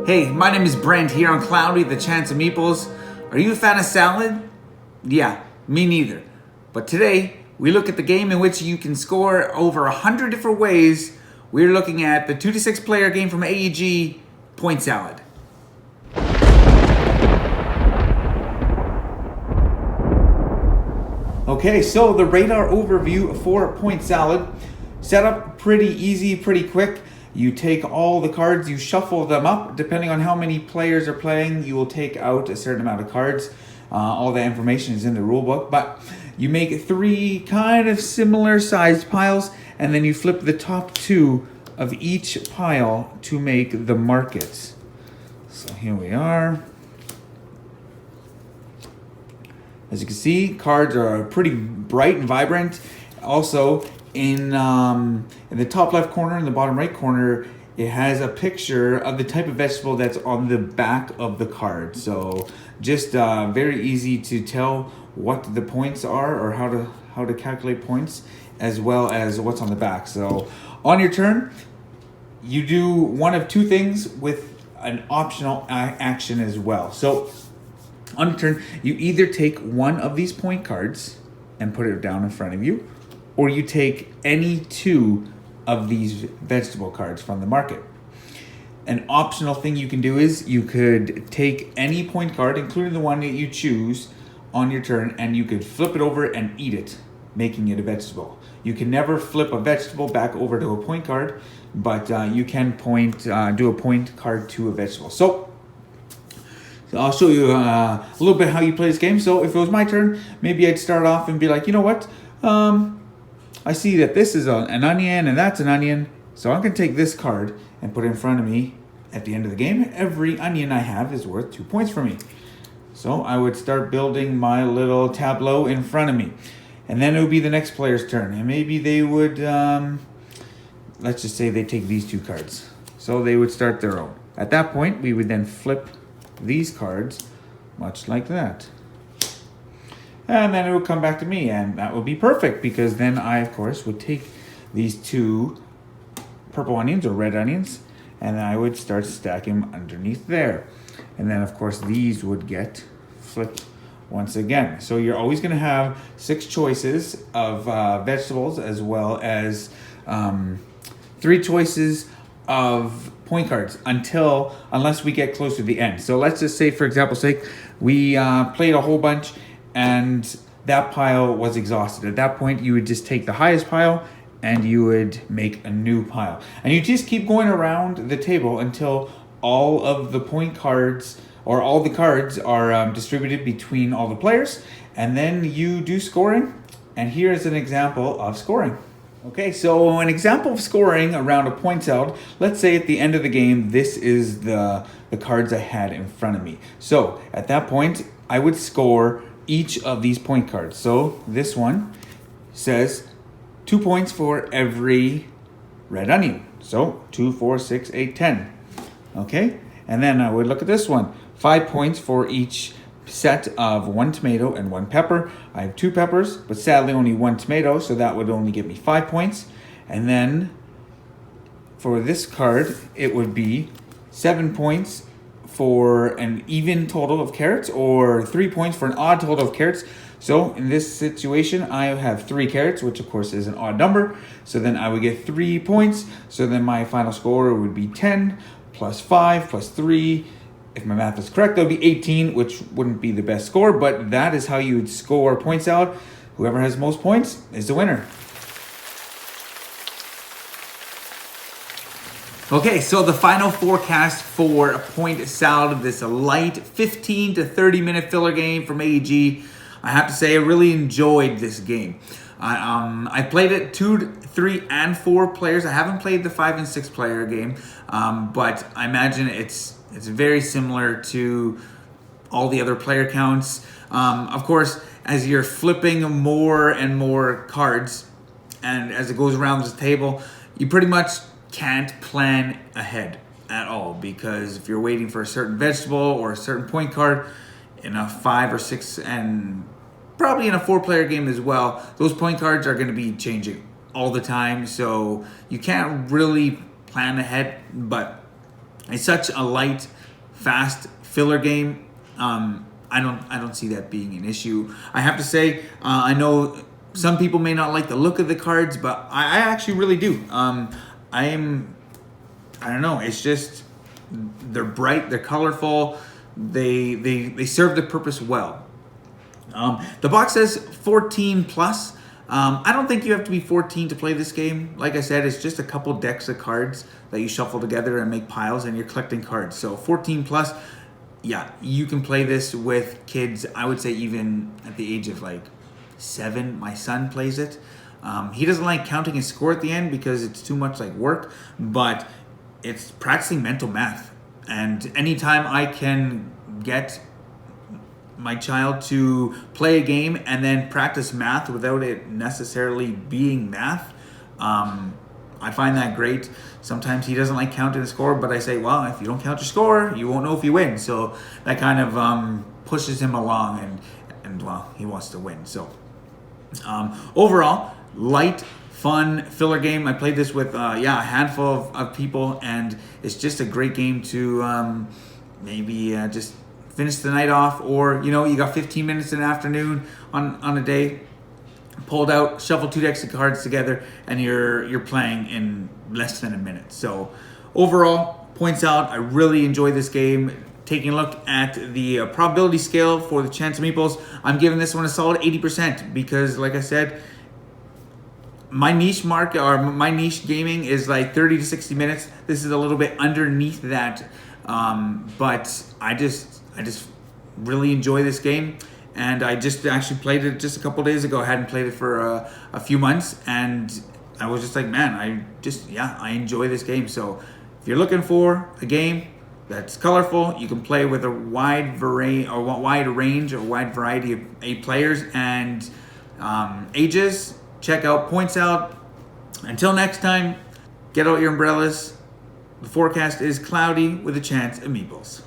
Hey, my name is Brent here on Cloudy, the Chance of Meeples. Are you a fan of salad? Yeah, me neither. But today, we look at the game in which you can score over 100 different ways. We're looking at the 2 to 6 player game from AEG, Point Salad. Okay, so the radar overview for Point Salad. Setup pretty easy, pretty quick. You take all the cards, you shuffle them up. Depending on how many players are playing, you will take out a certain amount of cards. All that information is in the rule book, but you make 3 kind of similar sized piles, and then you flip the top 2 of each pile to make the markets. So here we are. As you can see, cards are pretty bright and vibrant. Also, in the top left corner and the bottom right corner, it has a picture of the type of vegetable that's on the back of the card. So just very easy to tell what the points are or how to calculate points, as well as what's on the back. So on your turn, you do one of 2 things with an optional action as well. So on your turn, you either take one of these point cards and put it down in front of you, or you take any 2 of these vegetable cards from the market. An optional thing you can do is you could take any point card, including the one that you choose on your turn, and you could flip it over and eat it, making it a vegetable. You can never flip a vegetable back over to a point card, but you can do a point card to a vegetable. So I'll show you a little bit how you play this game. So if it was my turn, maybe I'd start off and be like, you know what? I see that this is an onion and that's an onion. So I'm going to take this card and put it in front of me. At the end of the game, every onion I have is worth 2 points for me. So I would start building my little tableau in front of me. And then it would be the next player's turn. And maybe they would, let's just say they take these 2 cards. So they would start their own. At that point, we would then flip these cards, much like that. And then it would come back to me, and that would be perfect, because then I, of course, would take these 2 purple onions or red onions, and I would start stacking them underneath there. And then, of course, these would get flipped once again. So you're always going to have 6 choices of vegetables, as well as 3 choices of point cards unless we get close to the end. So let's just say, for example's sake, we played a whole bunch and that pile was exhausted. At that point, you would just take the highest pile and you would make a new pile. And you just keep going around the table until all of the point cards or all the cards are distributed between all the players. And then you do scoring. And here is an example of scoring. Okay, so an example of scoring around a point salad. Let's say at the end of the game, this is the cards I had in front of me. So at that point, I would score each of these point cards. So this one says 2 points for every red onion. So 2, 4, 6, 8, 10. Okay, and then I would look at this one. 5 points for each set of 1 tomato and 1 pepper. I have 2 peppers, but sadly only 1 tomato, so that would only give me 5 points. And then for this card, it would be 7 points for an even total of carrots, or 3 points for an odd total of carrots. So in this situation, I have 3 carrots, which of course is an odd number. So then I would get 3 points. So then my final score would be 10 plus 5 plus 3. If my math is correct, that would be 18, which wouldn't be the best score, but that is how you would score point salad. Whoever has most points is the winner. Okay, so the final forecast for a point salad, this light 15 to 30 minute filler game from AEG. I have to say I really enjoyed this game. I played it 2, 3, and 4 players. I haven't played the 5 and 6 player game, but I imagine it's very similar to all the other player counts. Of course, as you're flipping more and more cards, and as it goes around the table, you pretty much can't plan ahead at all, because if you're waiting for a certain vegetable or a certain point card in a 5 or 6, and probably in a 4-player game as well, those point cards are going to be changing all the time, so you can't really plan ahead. But It's such a light, fast filler game. I don't see that being an issue. I have to say, I know some people may not like the look of the cards, but I actually really do. I don't know. It's just they're bright, they're colorful, they serve the purpose well. The box says 14 plus. I don't think you have to be 14 to play this game. Like I said, it's just a couple decks of cards that you shuffle together and make piles, and you're collecting cards. So 14 plus, yeah, you can play this with kids. I would say even at the age of like 7. My son plays it. He doesn't like counting his score at the end because it's too much like work, but it's practicing mental math. And anytime I can get my child to play a game and then practice math without it necessarily being math, I find that great. Sometimes he doesn't like counting the score, but I say, well, if you don't count your score, you won't know if you win. So that kind of pushes him along, and well, he wants to win. So overall, light, fun filler game. I played this with a handful of people, and it's just a great game to maybe just finish the night off, or you got 15 minutes in the afternoon on a day, pulled out, shuffle 2 decks of cards together, and you're playing in less than a minute. So overall, points out, I really enjoy this game. Taking a look at the probability scale for the Chance of Meeples, I'm giving this one a solid 80% because, like I said, my niche mark or my niche gaming is like 30 to 60 minutes. This is a little bit underneath that, but I just really enjoy this game, and I just actually played it just a couple days ago. I hadn't played it for a few months, and I was just like, man, I enjoy this game. So if you're looking for a game that's colorful, you can play with a wide range or wide variety of 8 players and ages, check out Points Out. Until next time, get out your umbrellas. The forecast is cloudy with a chance of meeples.